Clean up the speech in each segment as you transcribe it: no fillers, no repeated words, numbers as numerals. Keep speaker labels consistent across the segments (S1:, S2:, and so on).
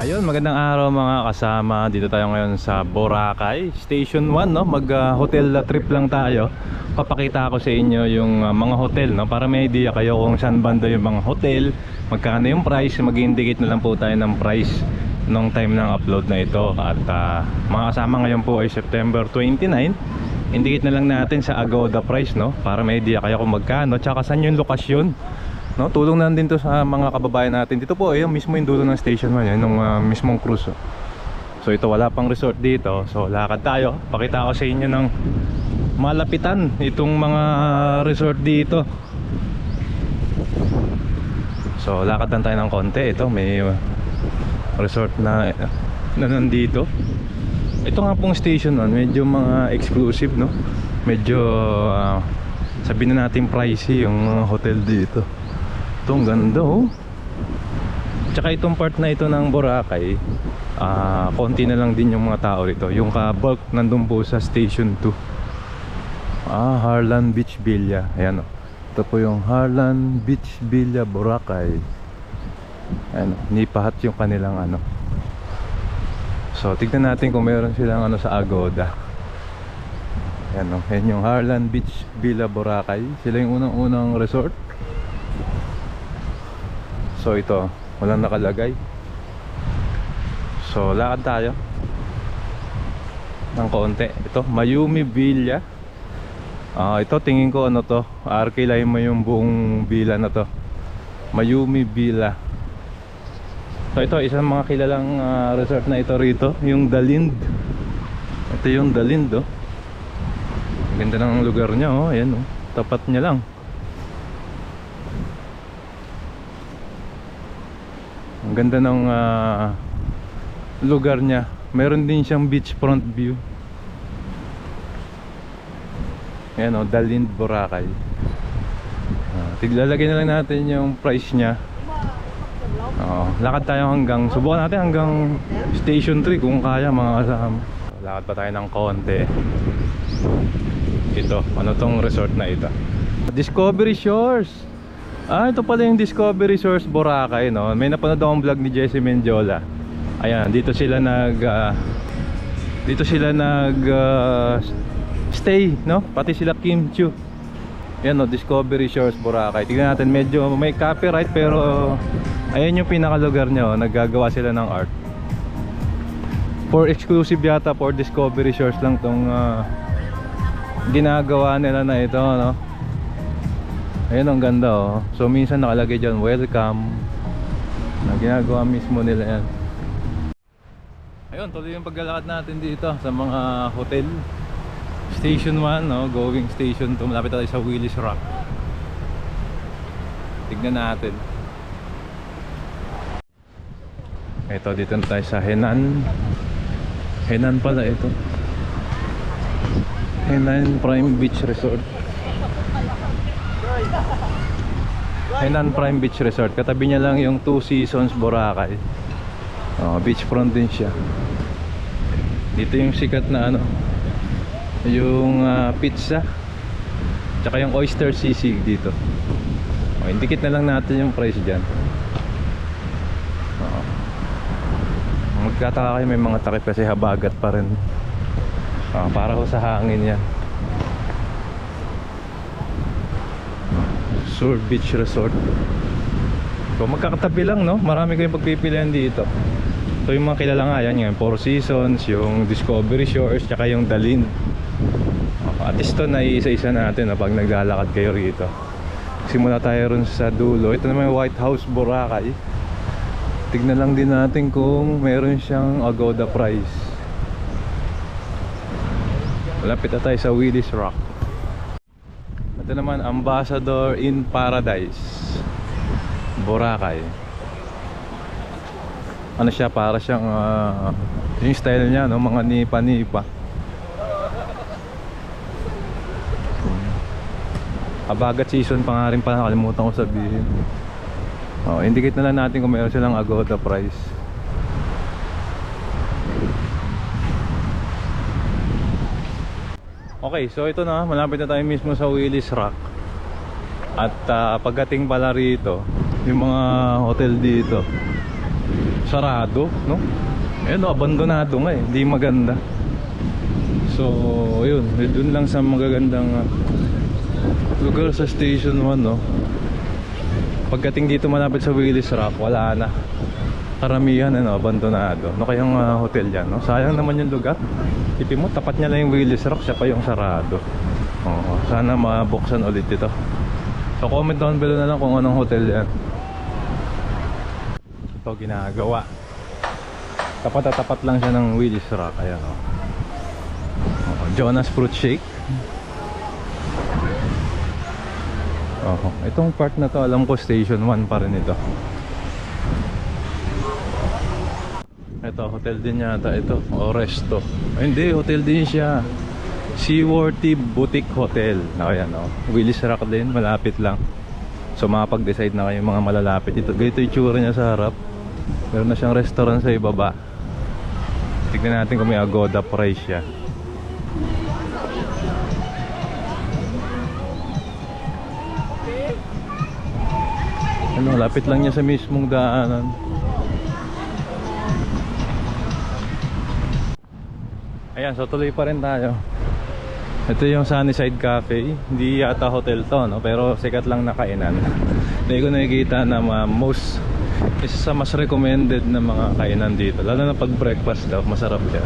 S1: Ayun, magandang araw mga kasama. Dito tayo ngayon sa Boracay Station 1, no? Hotel trip lang tayo. Papakita ko sa inyo yung mga hotel, no? Para may idea kayo kung saan banda yung mga hotel, magkano yung price. Mag-indicate na lang po tayo ng price nung time ng upload na ito. At mga kasama, ngayon po ay September 29. Indicate na lang natin sa Agoda price, no? Para may idea kayo kung magkano, tsaka saan yung lokasyon, no? Tulong na din to sa mga kababayan natin. Dito po ay mismo yung dulo ng station man yan, nung mismong cruise. So ito, wala pang resort dito. So lakad tayo. Pakita ko sa inyo ng malapitan itong mga resort dito. So lakad lang tayo ng konti. Ito may resort na nandito. Ito nga pong station nun, medyo mga exclusive, no? Medyo sabihin na natin pricey yung hotel dito. Ito, ang ganda, oh. Tsaka itong part na ito ng Boracay, konti na lang din yung mga tao rito. Yung ka-bulk nandun po sa Station 2. Harlan Beach Villa. Ayan, oh. Ito po yung Harlan Beach Villa, Boracay. Ayan, oh. Nipahat yung kanilang ano. So tignan natin kung meron silang ano sa Agoda. Ayan, oh. Ayan yung Harlan Beach Villa, Boracay. Sila yung unang-unang resort. So ito, walang nakalagay. So lakad tayo ng konti. Ito, Mayumi Villa. Ito, tingin ko ano to, arkilay mo yung buong villa na to. Mayumi Villa. So ito, isang mga kilalang resort na ito rito, yung Dalind. Ito yung Dalind, oh. Ganda ng lugar niya, oh. Ayan, oh. Tapat niya lang. Ang ganda ng lugar niya. Meron din siyang beachfront view. Ayan, oh, Dalind, Boracay. Tiglalagay na lang natin yung price niya. Lakad tayo subukan natin hanggang Station 3 kung kaya, mga kasama. Lakad pa tayo ng konti. Ito, ano tong resort na ito? Discovery Shores. Ito pala yung Discovery Shores Boracay, no? May napanood akong vlog ni Jessie Mendiola. Ayan, dito sila stay, no? Pati sila Kim Chiu. Ayan, no, Discovery Shores Boracay. Tignan natin, medyo may copyright pero ayan yung pinakalugar niya, oh. Naggagawa sila ng art. For exclusive yata, for Discovery Shores lang tong ginagawa nila na ito, no? Ayan, ang ganda, oh. So minsan nakalagay dyan, welcome, na ginagawa mismo nila yan. Ayun, tuloy yung paglalakad natin dito sa mga hotel. Station 1, no? Going Station 2. Malapit tayo sa Willis Rock. Tignan natin. Ito, dito na tayo sa Henan. Henan pala ito. Henan Prime Beach Resort. Henan Prime Beach Resort. Katabi niya lang yung Two Seasons Boracay. Beachfront din siya. Dito yung sikat na ano, yung pizza, tsaka yung oyster sisig dito. Indicate na lang natin yung price dyan. Magkataka kayo, may mga takip kasi habagat pa rin. Para ho sa hangin yan. Sur Beach Resort. So magkakatabi lang, no? Marami kayong pagpipilian dito. So yung mga kilala nga yan, yung Four Seasons, yung Discovery Shores, tsaka yung Dalind. At least ito na iisa-isa natin, pag naglalakad kayo rito. Simula tayo rin sa dulo. Ito naman yung White House Boracay. Tignan lang din natin kung meron siyang Agoda price. Malapit na tayo sa Willis Rock. Ito naman, Ambassador in Paradise Boracay. Ano siya, para siyang yung style niya, no? Mga nipa-nipa. Habagat season pa nga rin pala, nakalimutan ko sabihin. Indicate na lang natin kung meron silang Agoda price. Okay, so ito na, malapit na tayo mismo sa Willis Rock. At pagdating pala rito, yung mga hotel dito sarado, no? Ayun, abandonado nga eh, hindi maganda. So, yun, dun lang sa magagandang lugar sa Station 1, no? Pagdating dito malapit sa Willis Rock, wala na. Karamihan, ano, abandonado. No kayang hotel yan, no? Sayang naman yung lugar. Tipin mo, tapat niya lang yung Willis Rock, siya pa yung sarado. Oo, sana mabuksan ulit ito. So, comment down below na lang kung anong hotel yan. Ito ginagawa. Tapat na tapat lang siya ng Willis Rock. Ayan, oh. Jonas Fruit Shake. Itong part na to, alam ko Station 1 pa rin ito. Ito, hotel din yata ito. O resto. Ay, hindi, hotel din siya. Seaworthy Boutique Hotel. Ayan, oh. Willis Rock din, malapit lang. So makapag-decide na kayo mga malalapit. Ito, ganito yung tsura niya sa harap. Meron na siyang restaurant sa ibaba. Tignan natin kung may Agoda price siya. Ano, lapit lang niya sa mismong daanan. Ayan, so tuloy pa rin tayo. Ito yung Sunnyside Cafe. Hindi yata hotel to, no? Pero sikat lang na kainan. Hindi ko nakikita na most, isa sa mas recommended na mga kainan dito. Lalo na pag breakfast daw, masarap siya.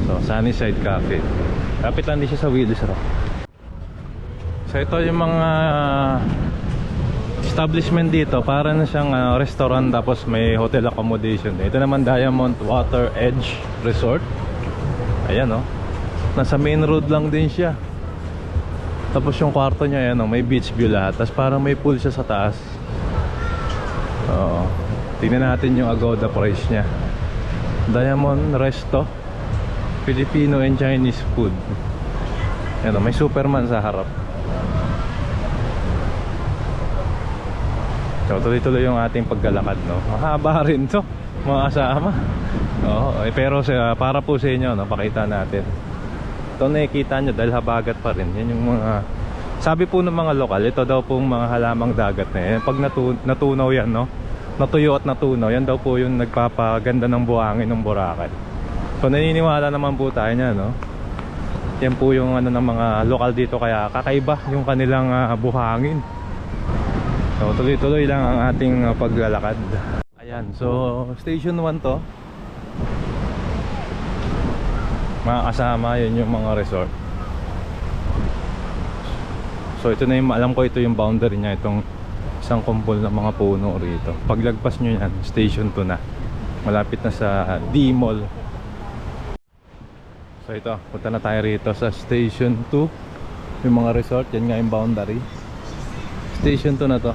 S1: So, Sunnyside Cafe. Lapit lang din siya sa Willis Rock. So, ito yung mga establishment dito. Para na siyang restaurant tapos may hotel accommodation. Ito naman Diamond Water Edge Resort. Ayan, oh. Nasa main road lang din siya. Tapos yung kwarto niya, ayan, oh, may beach view lahat. Tapos parang may pool siya sa taas. Oo. Tingnan natin yung Agoda price niya. Diamond Resto, Filipino and Chinese food. Ayan, oh, may Superman sa harap. So tuloy-tuloy yung ating paglalakad, no? Mahaba rin to, mga kasama. Oo, pero para po sa inyo, no, pakita natin. Ito nakikita nyo dahil habagat pa rin. Yan yung mga, sabi po ng mga lokal, ito daw pong mga halamang dagat na yan. Pag natunaw yan, no, natuyo at natunaw, yan daw po yung nagpapaganda ng buhangin ng Boracay. So naniniwala naman po tayo niya, no. Yan po yung ano ng mga lokal dito, kaya kakaiba yung kanilang buhangin. So tuloy-tuloy lang ang ating paglalakad. Ayan, so Station 1 to. Mga kasama, yun yung mga resort. So ito na yung, alam ko ito yung boundary niya, itong isang kumpol ng mga puno rito. Paglagpas nyo yan, Station 2 na. Malapit na sa D-Mall. So ito, punta na tayo rito sa Station 2. Yung mga resort, yan nga yung boundary. Station 2 na to.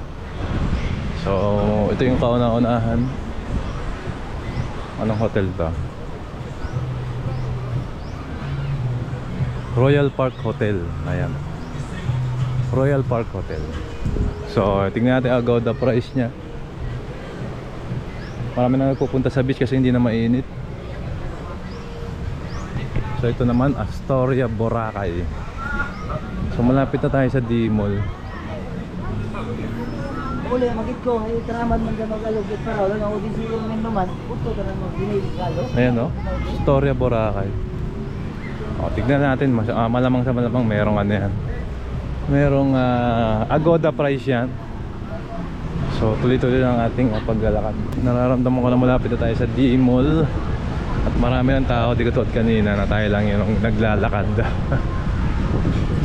S1: So ito yung kauna-unahan. Anong hotel to? Royal Park Hotel. Ayan, Royal Park Hotel. So tingnan natin Agoda price nya. Marami na nagpupunta sa beach kasi hindi na mainit. So ito naman Astoria Boracay. So malapit na tayo sa D-Mall.
S2: Uli, magit ko, ay taraman man ka mag-alugit para wala nga udin siguro men naman, puto ka na mag-binigalo.
S1: Ayan, no? Astoria Boracay. O, tignan natin, malamang sa malamang merong ano yan. Merong Agoda price yan. So tuloy-tuloy lang ating paglalakad. Nararamdaman ko na malapit na tayo sa D-Mall. At marami ng tao, di katulad kanina na tayo lang yung naglalakad.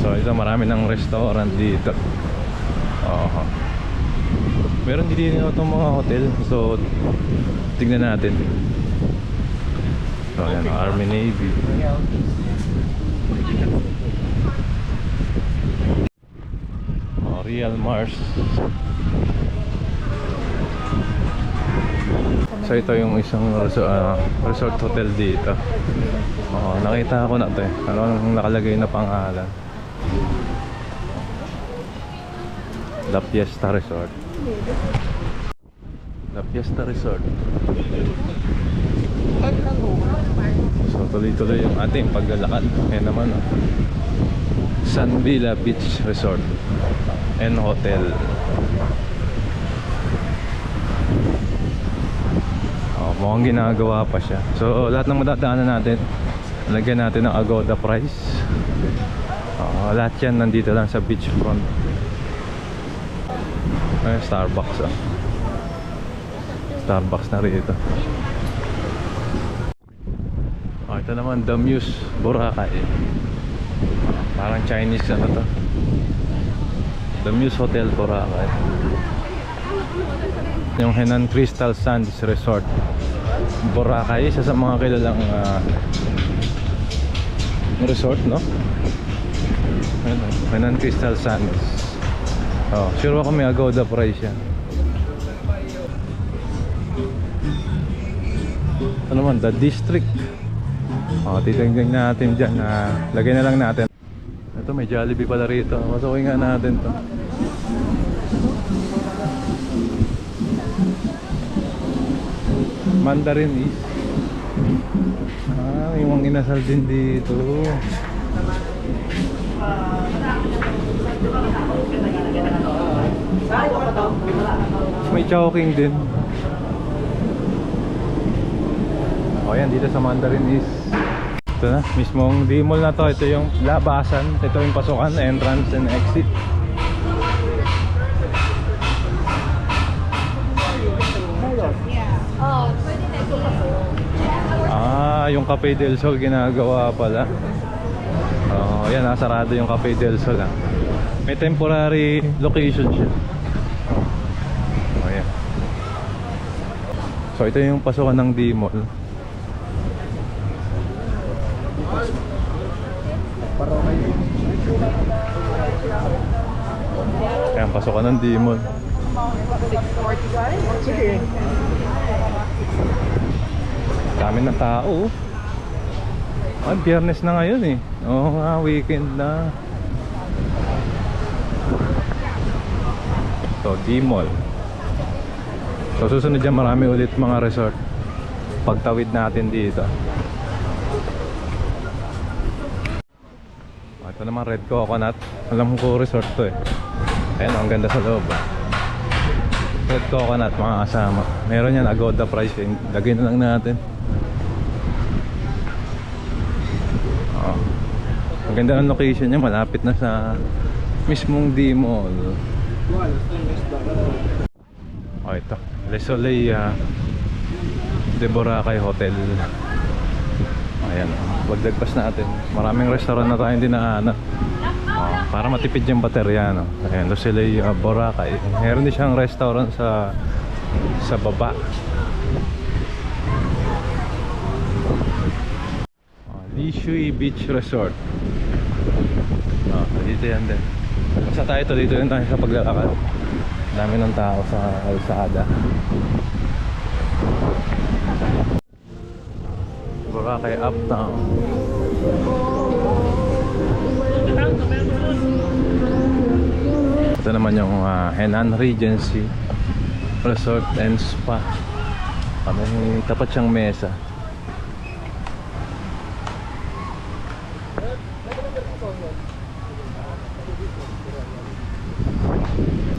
S1: So ito, marami ng restaurant dito. Meron din itong mga hotel. So tignan natin. So ayan, Army Navy. Real Mars. So ito yung isang resort hotel dito. Nakita ko na ito eh. Ano nakalagay na pangalan? La Fiesta Resort. La Fiesta Resort. So tuloy-tuloy yung ating paglalakad. Ayan naman, oh. Sun Villa Beach Resort and Hotel. Mukhang ginagawa pa siya. So lahat ng madadaanan natin, lagyan natin ng Agoda price. Lahat yan nandito lang sa beachfront. Ay, Starbucks Starbucks na rito. Ito naman, The Muse Boracay. Parang Chinese ano to, The Muse Hotel Boracay. Yung Henan Crystal Sands Resort Boracay, isa sa mga kilalang resort, no? Henan Crystal Sands. Sure ako may Agoda price yan. Ito naman, The District. Titignan natin dyan. Lagay na lang natin. Ito, may Jollibee pala rito. Masukin nga natin to. Mandarin is may mga inasal din dito. May Chowking din. Yan, dito sa Mandarin is ito na, mismong D-Mall na to. Ito yung labasan. Ito yung pasukan, entrance and exit. Yung Cafe del Sol ginagawa pala. Yan, nasarado yung Cafe del Sol. May temporary location siya. Yan. So ito yung pasukan ng D-Mall. Ayan, pasukan ng D-Mall.
S2: 6:45? Sige.
S1: Dami ng tao. Biyernes na ngayon eh. Oo nga, weekend na. So, D-Mall. So, susunod dyan marami ulit mga resort. Pagtawid natin dito. Ito naman, Red Coconut. Alam ko resort to eh. Ayan, ang ganda sa loob. Red Coconut, mga kasama. Meron yan, Agoda price. Lagay na lang natin. Ang ganda ng location niya, malapit na sa mismong D-Mall. Ito, Le Soleil de Boracay Hotel. Ayan, pagdagpas natin. Maraming restaurant na tayong dinaanan. Para matipid yung baterya, no? Ayan, Le Soleil Boracay. Meron din siyang restaurant sa baba. Lishui Beach Resort. Dito yan din. Basta tayo ito, dito yan tayo sa paglalakad. Dami ng tao sa kalsada. Boracay Uptown. Ito naman yung Henan Regency Resort and Spa. May tapat siyang mesa.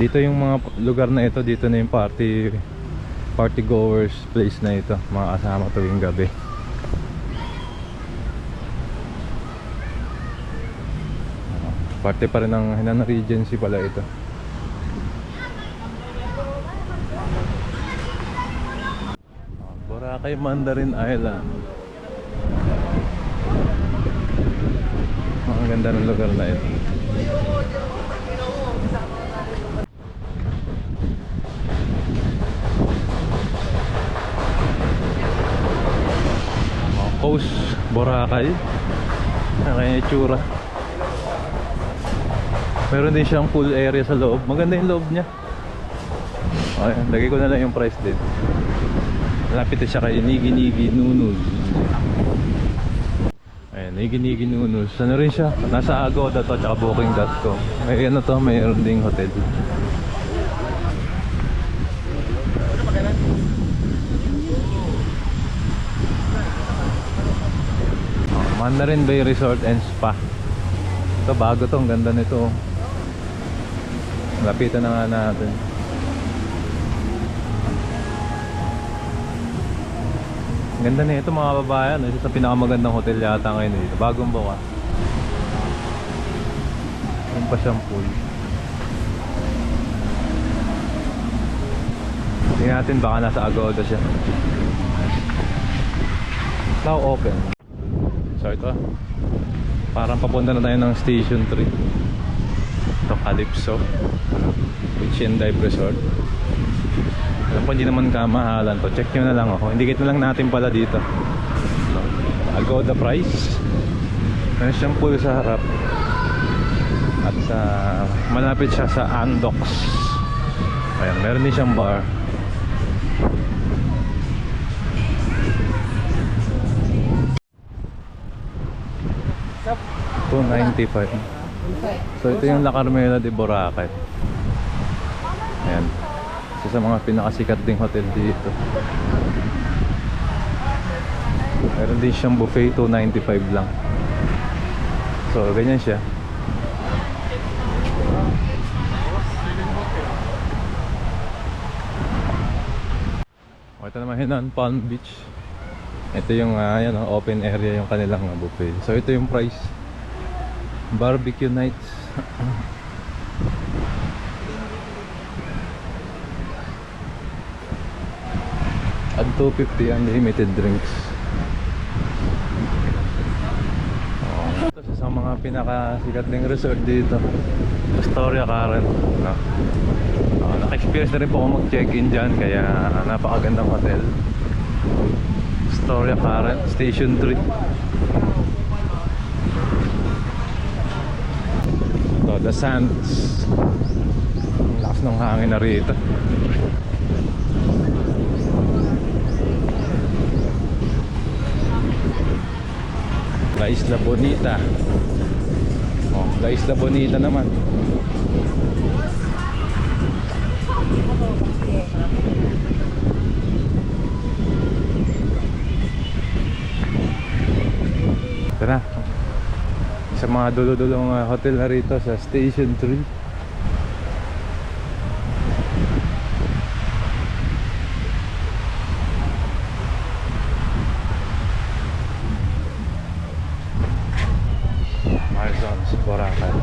S1: Dito yung mga lugar na ito, dito na yung party goers place na ito, mga kasama tuwing gabi. Parte pa rin ng Henan Regency pala ito. Boracay Mandarin Island. Ang ganda ng lugar na ito. Coast Boracay. Ang kanya itsura. Meron din siyang pool area sa loob. Maganda yung loob niya. Ayan, lagay ko na lang yung price din. Lapit na siya kay Nigi Nunuz. Ayan, Nigi Nunuz. Ano rin siya? Nasa Agoda to, tsaka booking.com. May ano to, mayroon ding hotel. Mandarin Bay Resort and Spa. Ito Ito bago to, ang ganda nito. Lapitan na nga natin. Ang ganda nito mga babayan. Isa sa pinakamagandang hotel yata ngayon dito. Bagong buka. Yung pa siyang pool. Tingnan natin baka nasa Agoda siya. Now open. So ito, parang papunta na tayo ng Station 3. Ito Calypso Beach and Dive Resort. Alam ko hindi naman kamahalan to. Check nyo na lang ako. Indicate na lang natin pala dito. Agoda price. Meron siyang pool sa harap. At malapit siya sa Andox. Ayan, meron din siyang bar. $295. So ito yung La Carmela de Boracay. Ayan, isa sa mga pinakasikat ding hotel dito. Meron din siyang buffet, $295 lang. So ganyan siya. Ito naman yun, Palm Beach. Ito yung yan, open area yung kanilang buffet. So ito yung price. Barbecue nights. At $250 unlimited drinks. Ito sa mga pinakasikat ding resort dito, Astoria Karen, no? Naka-experience na rin po ako mag-check-in dyan, kaya napakagandang hotel. Astoria Karen, Station 3. Ito, The Sands. Ang lakas ng hangin na rito. La Isla Bonita. Oh, La Isla Bonita naman. Tara. Sa mga dulo-dulong hotel na rito sa Station 3. Marzons, Boracay.